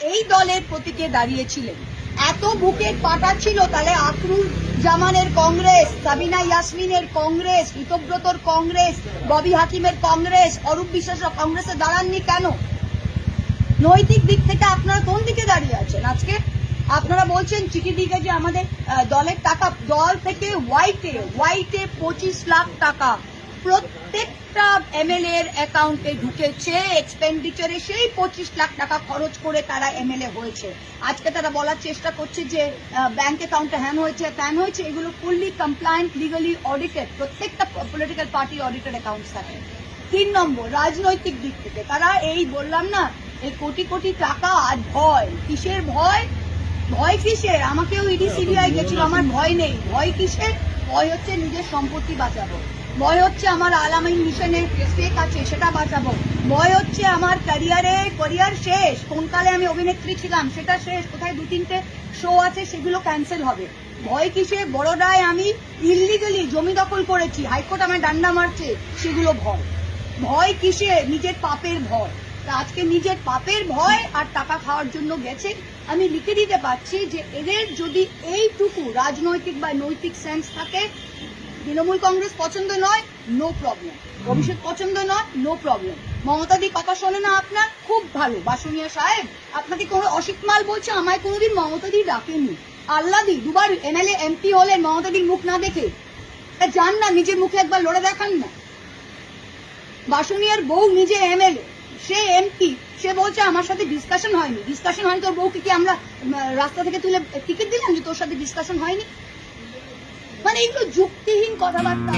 এই দলের প্রতীকে দাঁড়িয়েছিলেন। এত বুকের পাটা ছিল, তাহলে আখরুল জামানের কংগ্রেস, সাবিনা ইয়াসমিনের কংগ্রেস, ঋতব্রতর কংগ্রেস, ববি হাকিমের কংগ্রেস, অরূপ বিশ্বাসের কংগ্রেসে দাঁড়াননি কেন? নৈতিক দিক থেকে আপনারা কোন দিকে দাঁড়িয়ে আছেন? আজকে আপনারা বলছেন চিঠি দিকে যে আমাদের দলের টাকা, দল থেকে হোয়াইটে 25 লাখ টাকা প্রত্যেকটা এমএলএ এর অ্যাকাউন্টে ঢুকেছে, এক্সপেন্ডিচারে সেই 25 লাখ টাকা খরচ করে তারা এমএলএ হয়েছে। আজকে তারা বলার চেষ্টা করছে যে ব্যাংক অ্যাকাউন্টে হ্যান হয়েছে ত্যান হয়েছে, এগুলো ফুললি কমপ্লায়েন্ট, লিগালি অডিটেড, প্রত্যেকটা পলিটিক্যাল পার্টি অডিটেড অ্যাকাউন্টস থাকে। 3 নম্বর, রাজনৈতিক দিক থেকে তারা এই বললাম না, এই কোটি কোটি টাকা আর ভয়, কিসের ভয়? ভয় কিসের? আমাকেও ইডি সিবিআই গেছিল, আমার ভয় নেই। ভয় কিসের? ভয় হচ্ছে নিজের সম্পত্তি বাঁচাবো, ভয় হচ্ছে আমার আলামিন মিশনের স্টেক আছে সেটা বাঁচাবো, ভয় হচ্ছে আমার ক্যারিয়ার শেষ, কোন কালে আমি অভিনেত্রী ছিলাম সেটা শেষ, কোথায় 2-3টে শো আছে সেগুলো ক্যান্সেল হবে। ভয় কিসে? বড়োদায় আমি ইললিগালি জমি দখল করেছি, হাইকোর্ট আমায় ডান্ডা মারছে, সেগুলো ভয়। ভয় কিসে? নিজের পাপের ভয়। তা আজকে নিজের পাপের ভয় আর টাকা খাওয়ার জন্য গেছে। আমি লিখে দিতে পারছি যে এদের যদি এইটুকু রাজনৈতিক বা নৈতিক সেন্স থাকে, তৃণমূল কংগ্রেস পছন্দ নয়, নো প্রবলেম। অভিষেক পছন্দ নয়, নো প্রবলেম। মমতাদি কথা শোনে না আপনার, খুব ভালো। বাসুনিয়া সাহেব আপনাকে কোনো অসিত মাল বলছে, আমায় কোনোদিন মমতাদি ডাকেনি। আল্লাদি 2বার এমএলএ এমপি হলেন মমতাদির মুখ না দেখে, যান না নিজের মুখে একবার লড়ে দেখান না। বাসুনিয়ার বউ নিজে এমএলএ, সে এমপি, সে বলছে আমার সাথে ডিসকাশন হয়নি। ডিসকাশন হয়নি তোর বউকে কি আমরা রাস্তা থেকে তুলে টিকিট দিলাম যে তোর সাথে ডিসকাশন হয়নি? মানে এগুলো যুক্তিহীন কথাবার্তা।